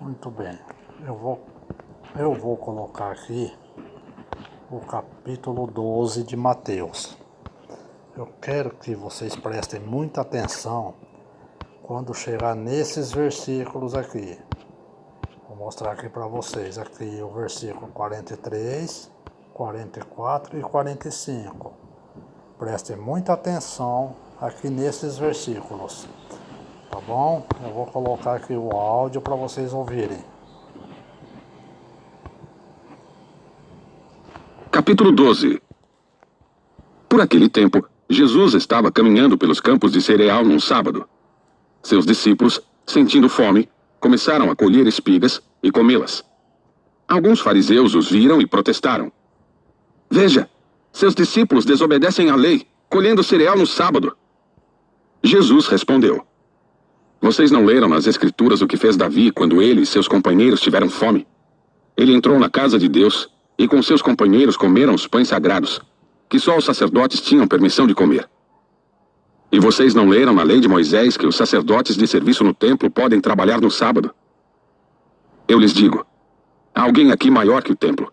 Muito bem, eu vou colocar aqui o capítulo 12 de Mateus. Eu quero que vocês prestem muita atenção quando chegar nesses versículos aqui. Vou mostrar aqui para vocês aqui o versículo 43, 44 e 45. Prestem muita atenção aqui nesses versículos. Tá bom? Eu vou colocar aqui o áudio para vocês ouvirem. Capítulo 12. Por aquele tempo, Jesus estava caminhando pelos campos de cereal num sábado. Seus discípulos, sentindo fome, começaram a colher espigas e comê-las. Alguns fariseus os viram e protestaram. Veja, seus discípulos desobedecem à lei, colhendo cereal no sábado. Jesus respondeu. Vocês não leram nas Escrituras o que fez Davi quando ele e seus companheiros tiveram fome? Ele entrou na casa de Deus e com seus companheiros comeram os pães sagrados, que só os sacerdotes tinham permissão de comer. E vocês não leram na lei de Moisés que os sacerdotes de serviço no templo podem trabalhar no sábado? Eu lhes digo, há alguém aqui maior que o templo.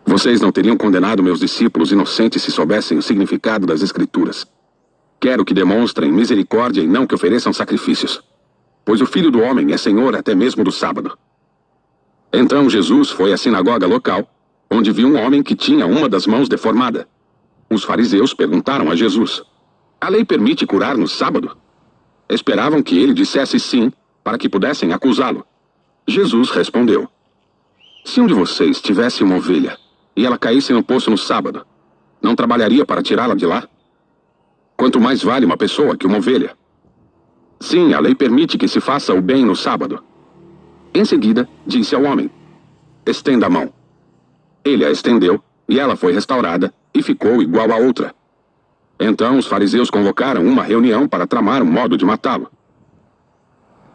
Vocês não teriam condenado meus discípulos inocentes se soubessem o significado das Escrituras. Quero que demonstrem misericórdia e não que ofereçam sacrifícios, pois o Filho do Homem é Senhor até mesmo do sábado. Então Jesus foi à sinagoga local, onde viu um homem que tinha uma das mãos deformada. Os fariseus perguntaram a Jesus, a lei permite curar no sábado? Esperavam que ele dissesse sim, para que pudessem acusá-lo. Jesus respondeu, se um de vocês tivesse uma ovelha, e ela caísse no poço no sábado, não trabalharia para tirá-la de lá? Quanto mais vale uma pessoa que uma ovelha? Sim, a lei permite que se faça o bem no sábado. Em seguida, disse ao homem, estenda a mão. Ele a estendeu, e ela foi restaurada, e ficou igual a outra. Então os fariseus convocaram uma reunião para tramar um modo de matá-lo.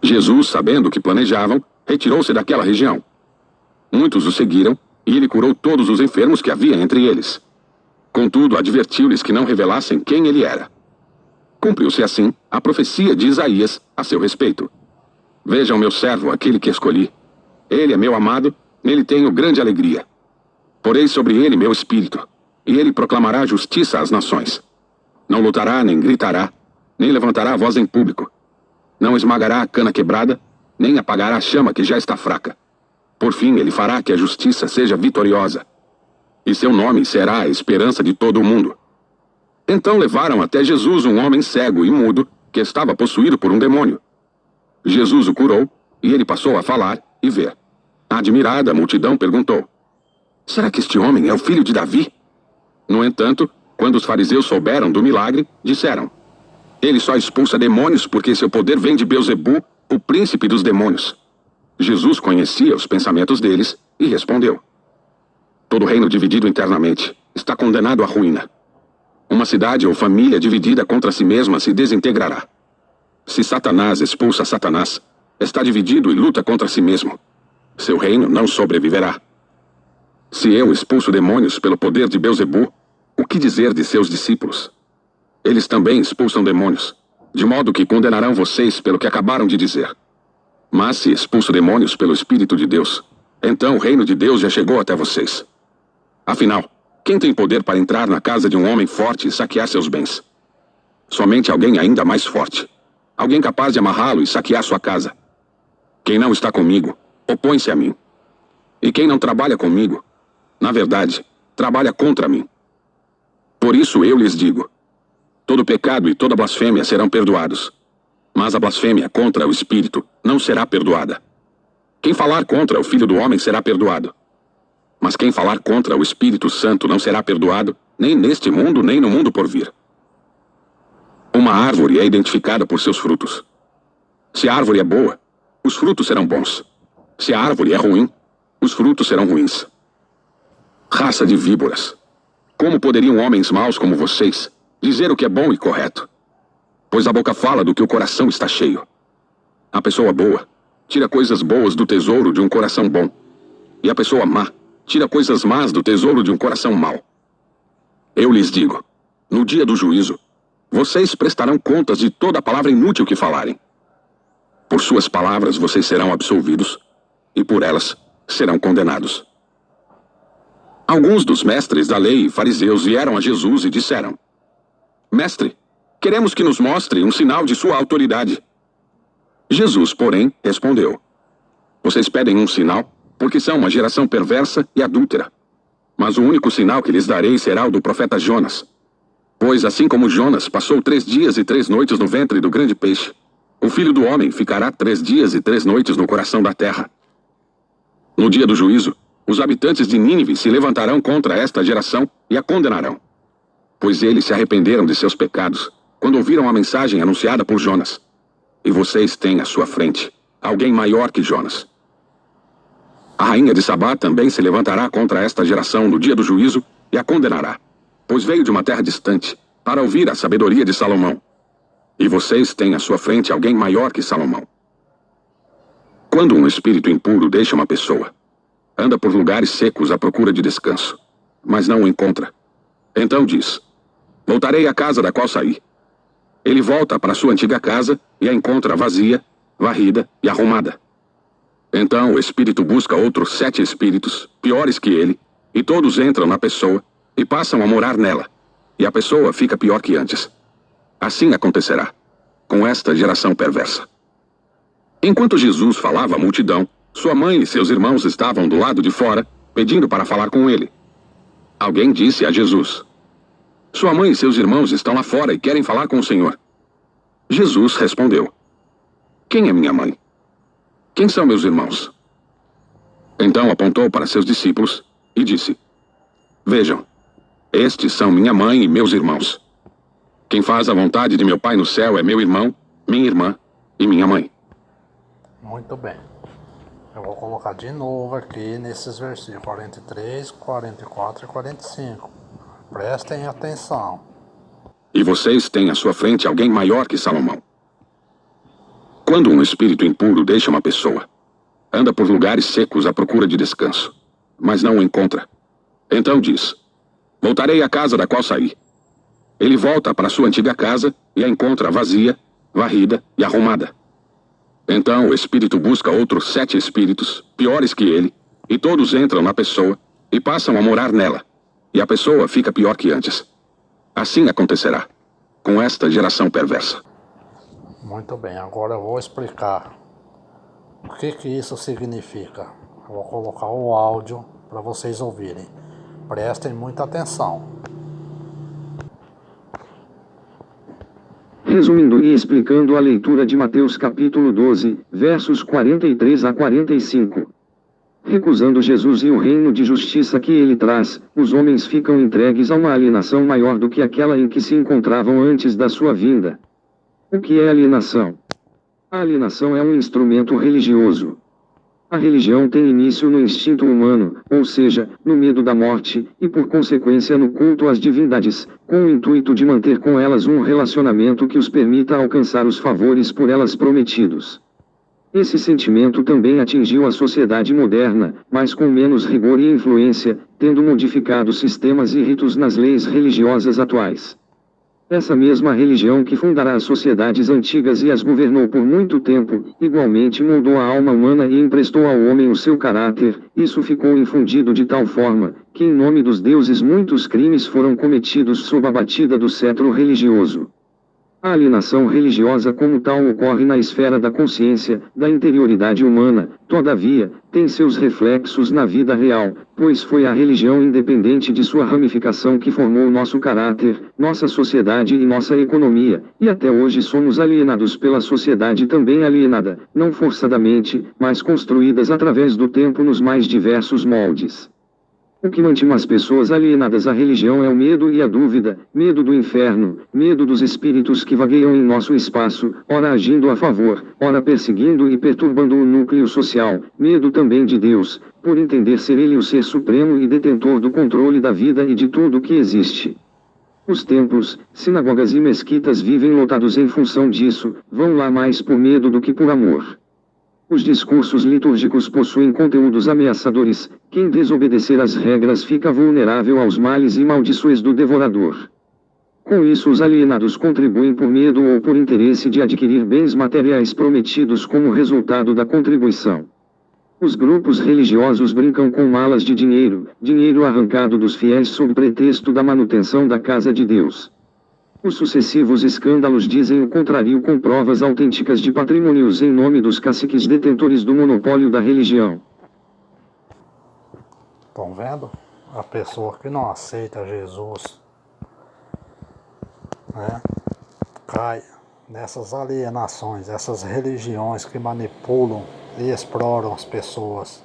Jesus, sabendo o que planejavam, retirou-se daquela região. Muitos o seguiram, e ele curou todos os enfermos que havia entre eles. Contudo, advertiu-lhes que não revelassem quem ele era. Cumpriu-se assim a profecia de Isaías a seu respeito. Vejam meu servo, aquele que escolhi. Ele é meu amado, nele tenho grande alegria. Porei sobre ele meu espírito, e ele proclamará justiça às nações. Não lutará, nem gritará, nem levantará a voz em público. Não esmagará a cana quebrada, nem apagará a chama que já está fraca. Por fim, ele fará que a justiça seja vitoriosa. E seu nome será a esperança de todo o mundo. Então levaram até Jesus um homem cego e mudo, que estava possuído por um demônio. Jesus o curou, e ele passou a falar e ver. Admirada, a multidão perguntou, será que este homem é o filho de Davi? No entanto, quando os fariseus souberam do milagre, disseram, ele só expulsa demônios porque seu poder vem de Beelzebu, o príncipe dos demônios. Jesus conhecia os pensamentos deles e respondeu, todo reino dividido internamente está condenado à ruína. Uma cidade ou família dividida contra si mesma se desintegrará. Se Satanás expulsa Satanás, está dividido e luta contra si mesmo. Seu reino não sobreviverá. Se eu expulso demônios pelo poder de Beelzebu, o que dizer de seus discípulos? Eles também expulsam demônios, de modo que condenarão vocês pelo que acabaram de dizer. Mas se expulso demônios pelo Espírito de Deus, então o reino de Deus já chegou até vocês. Afinal, quem tem poder para entrar na casa de um homem forte e saquear seus bens? Somente alguém ainda mais forte. Alguém capaz de amarrá-lo e saquear sua casa. Quem não está comigo, opõe-se a mim. E quem não trabalha comigo, na verdade, trabalha contra mim. Por isso eu lhes digo, todo pecado e toda blasfêmia serão perdoados. Mas a blasfêmia contra o Espírito não será perdoada. Quem falar contra o Filho do Homem será perdoado. Mas quem falar contra o Espírito Santo não será perdoado, nem neste mundo, nem no mundo por vir. Uma árvore é identificada por seus frutos. Se a árvore é boa, os frutos serão bons. Se a árvore é ruim, os frutos serão ruins. Raça de víboras! Como poderiam homens maus como vocês dizer o que é bom e correto? Pois a boca fala do que o coração está cheio. A pessoa boa tira coisas boas do tesouro de um coração bom. E a pessoa má tira coisas más do tesouro de um coração mau. Eu lhes digo, no dia do juízo, vocês prestarão contas de toda a palavra inútil que falarem. Por suas palavras vocês serão absolvidos, e por elas serão condenados. Alguns dos mestres da lei e fariseus vieram a Jesus e disseram: Mestre, queremos que nos mostre um sinal de sua autoridade. Jesus, porém, respondeu: Vocês pedem um sinal, porque são uma geração perversa e adúltera. Mas o único sinal que lhes darei será o do profeta Jonas. Pois assim como Jonas passou 3 dias e 3 noites no ventre do grande peixe, o Filho do Homem ficará 3 dias e 3 noites no coração da terra. No dia do juízo, os habitantes de Nínive se levantarão contra esta geração e a condenarão. Pois eles se arrependeram de seus pecados, quando ouviram a mensagem anunciada por Jonas. E vocês têm à sua frente alguém maior que Jonas. A rainha de Sabá também se levantará contra esta geração no dia do juízo e a condenará, pois veio de uma terra distante, para ouvir a sabedoria de Salomão. E vocês têm à sua frente alguém maior que Salomão. Quando um espírito impuro deixa uma pessoa, anda por lugares secos à procura de descanso, mas não o encontra. Então diz: Voltarei à casa da qual saí. Ele volta para sua antiga casa e a encontra vazia, varrida e arrumada. Então o espírito busca outros 7 espíritos, piores que ele, e todos entram na pessoa e passam a morar nela, e a pessoa fica pior que antes. Assim acontecerá com esta geração perversa. Enquanto Jesus falava à multidão, sua mãe e seus irmãos estavam do lado de fora, pedindo para falar com ele. Alguém disse a Jesus: Sua mãe e seus irmãos estão lá fora e querem falar com o Senhor. Jesus respondeu: Quem é minha mãe? Quem são meus irmãos? Então apontou para seus discípulos e disse: Vejam, estes são minha mãe e meus irmãos. Quem faz a vontade de meu Pai no céu é meu irmão, minha irmã e minha mãe. Muito bem. Eu vou colocar de novo aqui nesses versículos 43, 44 e 45. Prestem atenção. E vocês têm à sua frente alguém maior que Salomão. Quando um espírito impuro deixa uma pessoa, anda por lugares secos à procura de descanso, mas não o encontra. Então diz: Voltarei à casa da qual saí. Ele volta para sua antiga casa e a encontra vazia, varrida e arrumada. Então o espírito busca outros 7 espíritos, piores que ele, e todos entram na pessoa e passam a morar nela, e a pessoa fica pior que antes. Assim acontecerá com esta geração perversa. Muito bem, agora eu vou explicar o que isso significa. Eu vou colocar o áudio para vocês ouvirem. Prestem muita atenção. Resumindo e explicando a leitura de Mateus capítulo 12, versos 43 a 45. Recusando Jesus e o reino de justiça que ele traz, os homens ficam entregues a uma alienação maior do que aquela em que se encontravam antes da sua vinda. O que é alienação? A alienação é um instrumento religioso. A religião tem início no instinto humano, ou seja, no medo da morte, e por consequência no culto às divindades, com o intuito de manter com elas um relacionamento que os permita alcançar os favores por elas prometidos. Esse sentimento também atingiu a sociedade moderna, mas com menos rigor e influência, tendo modificado sistemas e ritos nas leis religiosas atuais. Essa mesma religião que fundará as sociedades antigas e as governou por muito tempo, igualmente moldou a alma humana e emprestou ao homem o seu caráter. Isso ficou infundido de tal forma, que em nome dos deuses muitos crimes foram cometidos sob a batida do cetro religioso. A alienação religiosa como tal ocorre na esfera da consciência, da interioridade humana, todavia, tem seus reflexos na vida real, pois foi a religião independente de sua ramificação que formou nosso caráter, nossa sociedade e nossa economia, e até hoje somos alienados pela sociedade também alienada, não forçadamente, mas construídas através do tempo nos mais diversos moldes. O que mantém as pessoas alienadas à religião é o medo e a dúvida, medo do inferno, medo dos espíritos que vagueiam em nosso espaço, ora agindo a favor, ora perseguindo e perturbando o núcleo social, medo também de Deus, por entender ser Ele o ser supremo e detentor do controle da vida e de tudo o que existe. Os templos, sinagogas e mesquitas vivem lotados em função disso, vão lá mais por medo do que por amor. Os discursos litúrgicos possuem conteúdos ameaçadores. Quem desobedecer às regras fica vulnerável aos males e maldições do devorador. Com isso, os alienados contribuem por medo ou por interesse de adquirir bens materiais prometidos como resultado da contribuição. Os grupos religiosos brincam com malas de dinheiro arrancado dos fiéis sob pretexto da manutenção da casa de Deus. Os sucessivos escândalos dizem o contrário com provas autênticas de patrimônios em nome dos caciques detentores do monopólio da religião. Estão vendo? A pessoa que não aceita Jesus, né, cai nessas alienações, essas religiões que manipulam e exploram as pessoas.